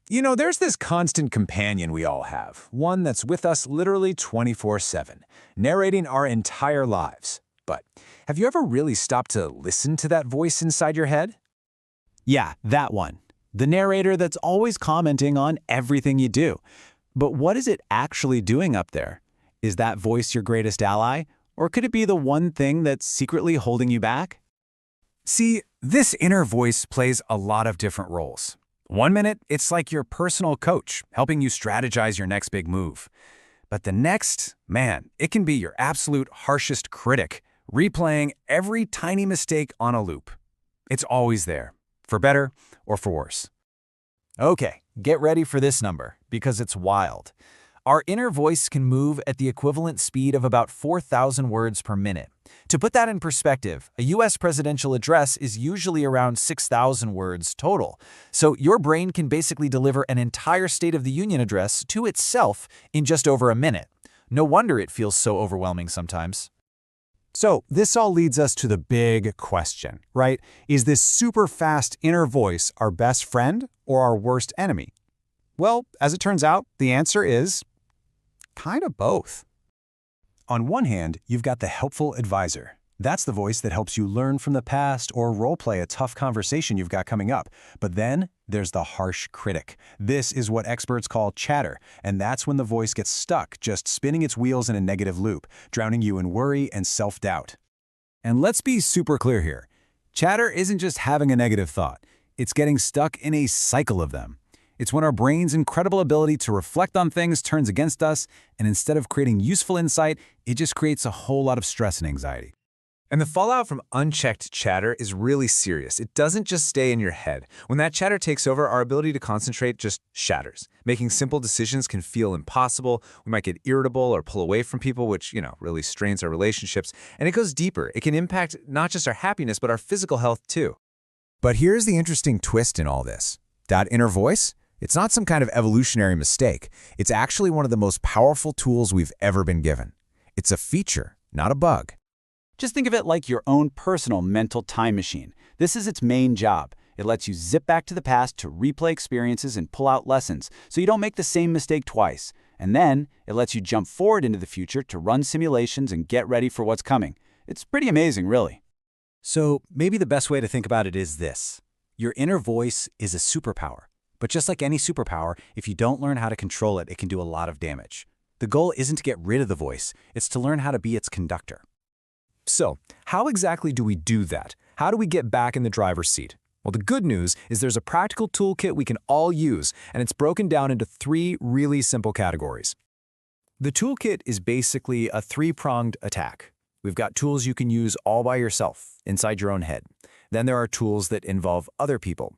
There's this constant companion we all have, one that's with us literally 24/7, narrating our entire lives. But have you ever really stopped to listen to that voice inside your head? Yeah, that one. The narrator that's always commenting on everything you do. But what is it actually doing up there? Is that voice your greatest ally? Or could it be the one thing that's secretly holding you back? See, this inner voice plays a lot of different roles. One minute, it's like your personal coach, helping you strategize your next big move. But the next, man, it can be your absolute harshest critic, replaying every tiny mistake on a loop. It's always there, for better or for worse. Okay, get ready for this number, because it's wild. Our inner voice can move at the equivalent speed of about 4,000 words per minute. To put that in perspective, a US presidential address is usually around 6,000 words total. So your brain can basically deliver an entire State of the Union address to itself in just over a minute. No wonder it feels so overwhelming sometimes. So this all leads us to the big question, right? Is this super fast inner voice our best friend or our worst enemy? Well, as it turns out, the answer is kind of both. On one hand, you've got the helpful advisor. That's the voice that helps you learn from the past or role-play a tough conversation you've got coming up. But then there's the harsh critic. This is what experts call chatter, and that's when the voice gets stuck, just spinning its wheels in a negative loop, drowning you in worry and self-doubt. And let's be super clear here. Chatter isn't just having a negative thought. It's getting stuck in a cycle of them. It's when our brain's incredible ability to reflect on things turns against us, and instead of creating useful insight, it just creates a whole lot of stress and anxiety. And the fallout from unchecked chatter is really serious. It doesn't just stay in your head. When that chatter takes over, our ability to concentrate just shatters. Making simple decisions can feel impossible. We might get irritable or pull away from people, which, really strains our relationships. And it goes deeper. It can impact not just our happiness, but our physical health too. But here's the interesting twist in all this. That inner voice? It's not some kind of evolutionary mistake. It's actually one of the most powerful tools we've ever been given. It's a feature, not a bug. Just think of it like your own personal mental time machine. This is its main job. It lets you zip back to the past to replay experiences and pull out lessons, so you don't make the same mistake twice. And then it lets you jump forward into the future to run simulations and get ready for what's coming. It's pretty amazing, really. So maybe the best way to think about it is this. Your inner voice is a superpower. But just like any superpower, if you don't learn how to control it, it can do a lot of damage. The goal isn't to get rid of the voice, it's to learn how to be its conductor. So, how exactly do we do that? How do we get back in the driver's seat? Well, the good news is there's a practical toolkit we can all use, and it's broken down into 3 really simple categories. The toolkit is basically a 3-pronged attack. We've got tools you can use all by yourself, inside your own head. Then there are tools that involve other people.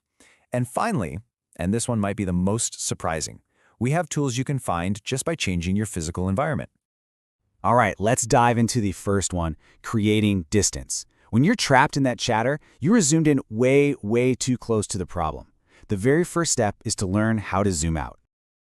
And finally, and this one might be the most surprising, we have tools you can find just by changing your physical environment. All right, let's dive into the first one, creating distance. When you're trapped in that chatter, you are zoomed in way, way too close to the problem. The very first step is to learn how to zoom out.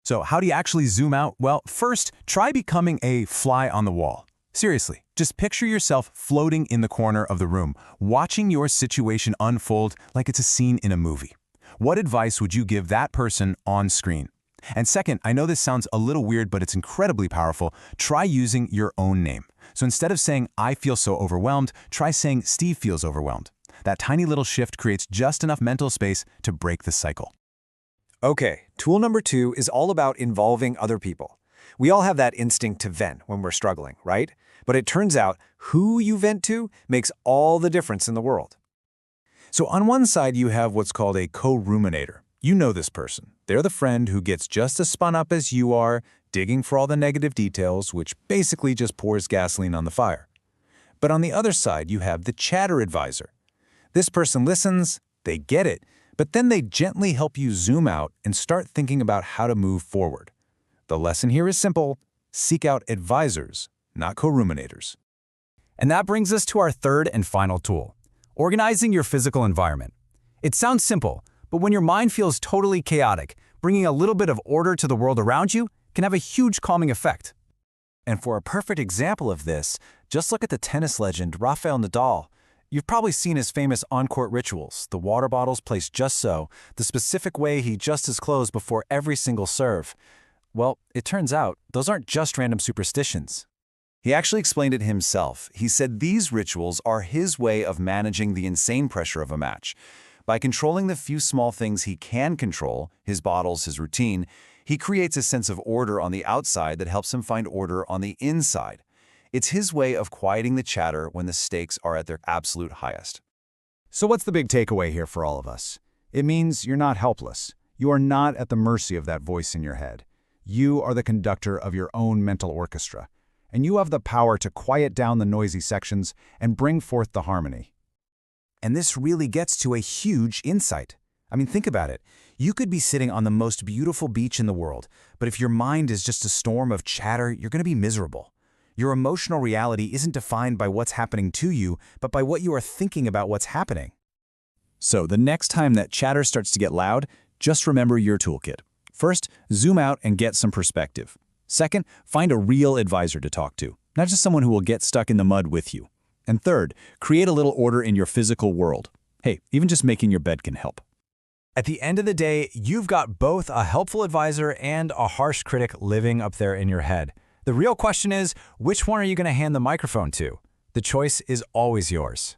So how do you actually zoom out? Well, first, try becoming a fly on the wall. Seriously, just picture yourself floating in the corner of the room, watching your situation unfold like it's a scene in a movie. What advice would you give that person on screen? And second, I know this sounds a little weird, but it's incredibly powerful. Try using your own name. So instead of saying, "I feel so overwhelmed," try saying, "Steve feels overwhelmed." That tiny little shift creates just enough mental space to break the cycle. Okay, tool number 2 is all about involving other people. We all have that instinct to vent when we're struggling, right? But it turns out who you vent to makes all the difference in the world. So on one side, you have what's called a co-ruminator. You know this person. They're the friend who gets just as spun up as you are, digging for all the negative details, which basically just pours gasoline on the fire. But on the other side, you have the chatter advisor. This person listens, they get it, but then they gently help you zoom out and start thinking about how to move forward. The lesson here is simple: seek out advisors, not co-ruminators. And that brings us to our third and final tool, organizing your physical environment. It sounds simple, but when your mind feels totally chaotic, bringing a little bit of order to the world around you can have a huge calming effect. And for a perfect example of this, just look at the tennis legend Rafael Nadal. You've probably seen his famous on-court rituals, the water bottles placed just so, the specific way he adjusts his clothes before every single serve. Well, it turns out, those aren't just random superstitions. He actually explained it himself. He said these rituals are his way of managing the insane pressure of a match. By controlling the few small things he can control, his bottles, his routine, he creates a sense of order on the outside that helps him find order on the inside. It's his way of quieting the chatter when the stakes are at their absolute highest. So what's the big takeaway here for all of us? It means you're not helpless. You are not at the mercy of that voice in your head. You are the conductor of your own mental orchestra, and you have the power to quiet down the noisy sections and bring forth the harmony. And this really gets to a huge insight. I mean, think about it. You could be sitting on the most beautiful beach in the world, but if your mind is just a storm of chatter, you're going to be miserable. Your emotional reality isn't defined by what's happening to you, but by what you are thinking about what's happening. So the next time that chatter starts to get loud, just remember your toolkit. First, zoom out and get some perspective. Second, find a real advisor to talk to, not just someone who will get stuck in the mud with you. And third, create a little order in your physical world. Hey, even just making your bed can help. At the end of the day, you've got both a helpful advisor and a harsh critic living up there in your head. The real question is, which one are you going to hand the microphone to? The choice is always yours.